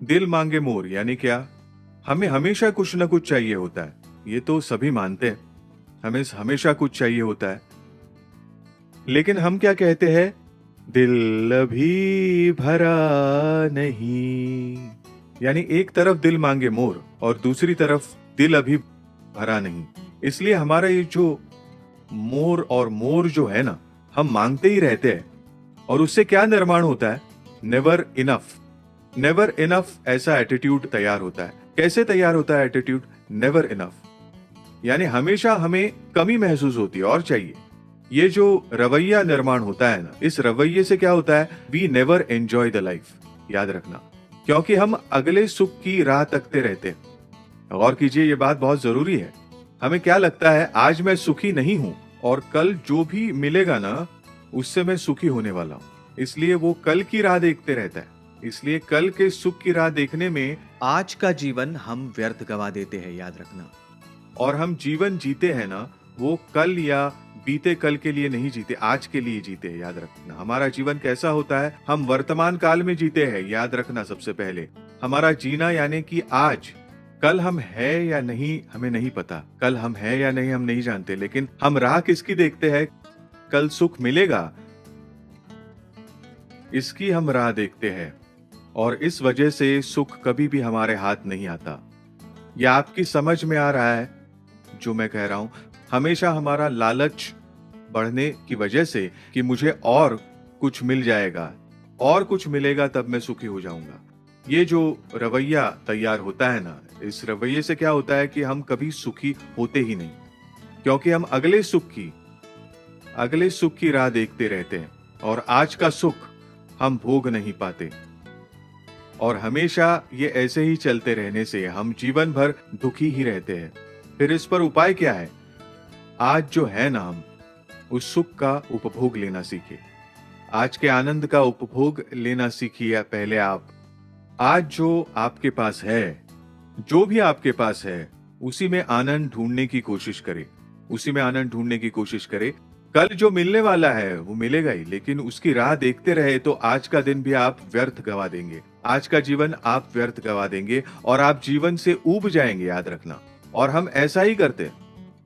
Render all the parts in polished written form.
दिल मांगे मोर यानी क्या? हमें हमेशा कुछ ना कुछ चाहिए होता है, ये तो सभी मानते हैं। हमें हमेशा कुछ चाहिए होता है, लेकिन हम क्या कहते हैं? दिल अभी भरा नहीं। यानी एक तरफ दिल मांगे मोर और दूसरी तरफ दिल अभी भरा नहीं। इसलिए हमारा ये जो मोर और मोर जो है ना, हम मांगते ही रहते हैं और उससे क्या निर्माण होता है? Never enough. नेवर इनफ ऐसा एटीट्यूड तैयार होता है। कैसे तैयार होता है एटीट्यूड? नेवर इनफ यानी हमेशा हमें कमी महसूस होती है और चाहिए। ये जो रवैया निर्माण होता है ना, इस रवैये से क्या होता है? We never enjoy the life. याद रखना, क्योंकि हम अगले सुख की राह तकते रहते हैं। गौर कीजिए, ये बात बहुत जरूरी है। हमें क्या लगता है? आज मैं सुखी नहीं हूं और कल जो भी मिलेगा ना, उससे मैं सुखी होने वाला हूं। इसलिए वो कल की राह देखते रहता है। इसलिए कल के सुख की राह देखने में आज का जीवन हम व्यर्थ गवा देते हैं, याद रखना। और हम जीवन जीते हैं ना, वो कल या बीते कल के लिए नहीं जीते, आज के लिए जीते हैं। याद रखना, हमारा जीवन कैसा होता है? हम वर्तमान काल में जीते हैं। याद रखना, सबसे पहले हमारा जीना यानी कि आज। कल हम है या नहीं हमें नहीं पता, कल हम है या नहीं हम नहीं जानते, लेकिन हम राह किसकी देखते हैं? कल सुख मिलेगा, इसकी हम राह देखते हैं। और इस वजह से सुख कभी भी हमारे हाथ नहीं आता। यह आपकी समझ में आ रहा है जो मैं कह रहा हूं? हमेशा हमारा लालच बढ़ने की वजह से कि मुझे और कुछ मिल जाएगा, और कुछ मिलेगा तब मैं सुखी हो जाऊंगा। ये जो रवैया तैयार होता है ना, इस रवैये से क्या होता है कि हम कभी सुखी होते ही नहीं, क्योंकि हम अगले सुख की राह देखते रहते हैं और आज का सुख हम भोग नहीं पाते। और हमेशा ये ऐसे ही चलते रहने से हम जीवन भर दुखी ही रहते हैं। फिर इस पर उपाय क्या है? आज जो है ना, हम उस सुख का उपभोग लेना सीखे। आज के आनंद का उपभोग लेना सीखिए पहले आप। आज जो आपके पास है, जो भी आपके पास है, उसी में आनंद ढूंढने की कोशिश करें। उसी में आनंद ढूंढने की कोशिश करें। कल जो मिलने वाला है वो मिलेगा ही, लेकिन उसकी राह देखते रहे तो आज का दिन भी आप व्यर्थ गवा देंगे। आज का जीवन आप व्यर्थ गवा देंगे और आप जीवन से ऊब जाएंगे। याद रखना। और हम ऐसा ही करते हैं।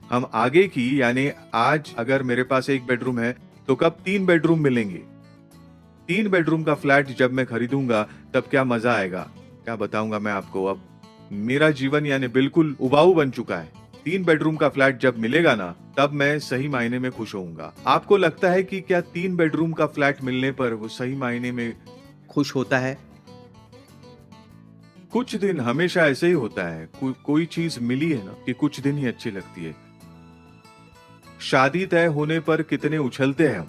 हम आगे की यानी आज अगर मेरे पास एक बेडरूम है तो कब 3 बेडरूम मिलेंगे? 3 बेडरूम का फ्लैट जब मैं खरीदूंगा तब क्या मजा आएगा, क्या बताऊंगा मैं आपको। अब मेरा जीवन यानी बिल्कुल उबाऊ बन चुका है। 3 बेडरूम का फ्लैट जब मिलेगा ना, तब मैं सही मायने में खुश होऊंगा। आपको लगता है कि क्या 3 बेडरूम का फ्लैट मिलने पर वो सही मायने में खुश होता है? कुछ दिन हमेशा ऐसे ही होता है। कोई चीज मिली है ना कि कुछ दिन ही अच्छी लगती है। शादी तय होने पर कितने उछलते हैं हम।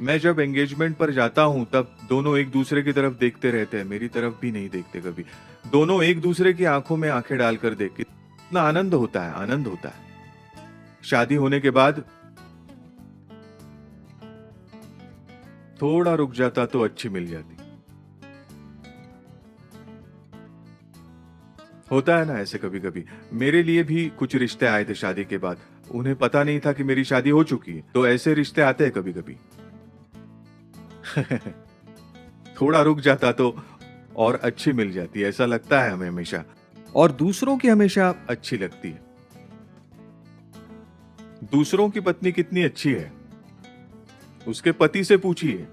मैं जब एंगेजमेंट पर जाता हूं तब दोनों एक दूसरे की तरफ देखते रहते हैं, मेरी तरफ भी नहीं देखते कभी। दोनों एक दूसरे की आंखों में आंखें डालकर देख, कितना आनंद होता है, आनंद होता है। शादी होने के बाद थोड़ा रुक जाता तो अच्छी मिल जाती। होता है ना ऐसे कभी कभी। मेरे लिए भी कुछ रिश्ते आए थे शादी के बाद। उन्हें पता नहीं था कि मेरी शादी हो चुकी है, तो ऐसे रिश्ते आते हैं कभी कभी। थोड़ा रुक जाता तो और अच्छी मिल जाती, ऐसा लगता है हमें हमेशा। और दूसरों की हमेशा अच्छी लगती है। दूसरों की पत्नी कितनी अच्छी है, उसके पति से पूछिए।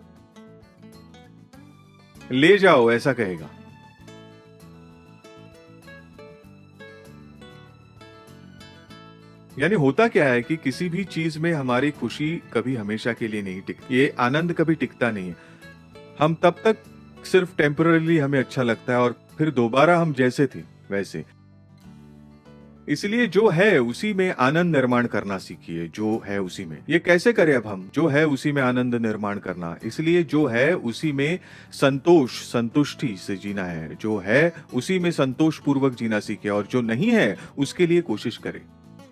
ले जाओ ऐसा कहेगा। यानी होता क्या है कि किसी भी चीज में हमारी खुशी कभी हमेशा के लिए नहीं टिकती, ये आनंद कभी टिकता नहीं है। हम तब तक सिर्फ टेम्पररी हमें अच्छा लगता है और फिर दोबारा हम जैसे थे वैसे। इसलिए जो है उसी में आनंद निर्माण करना सीखिए। जो है उसी में, ये कैसे करें अब हम? जो है उसी में आनंद निर्माण करना, इसलिए जो है उसी में संतोष संतुष्टि से जीना है। जो है उसी में संतोष पूर्वक जीना सीखे और जो नहीं है उसके लिए कोशिश करें।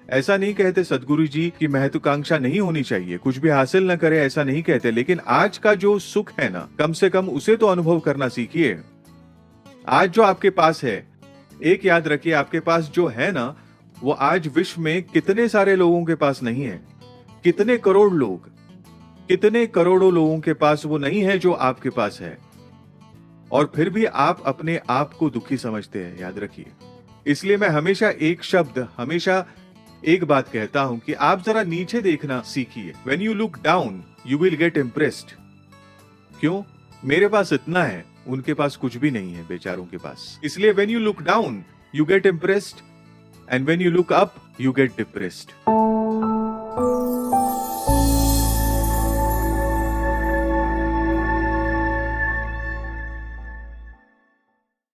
ऐसा नहीं कहते सदगुरु जी की महत्वाकांक्षा नहीं होनी चाहिए, कुछ भी हासिल न करे, ऐसा नहीं कहते, लेकिन आज का जो सुख है ना, कम से कम उसे तो अनुभव करना सीखिए। आज जो आपके पास है, एक याद रखिए, आपके पास जो है ना, वो आज विश्व में कितने सारे लोगों के पास नहीं है। कितने करोड़ लोग, कितने करोड़ों लोगों के पास वो नहीं है जो आपके पास है, और फिर भी आप अपने आप को दुखी समझते हैं, याद रखिए। इसलिए मैं हमेशा एक बात कहता हूं कि आप जरा नीचे देखना सीखिए। When you look down, you will get impressed। क्यों? मेरे पास इतना है, उनके पास कुछ भी नहीं है बेचारों के पास। इसलिए when you look down, you get impressed, and when you look up, you get depressed।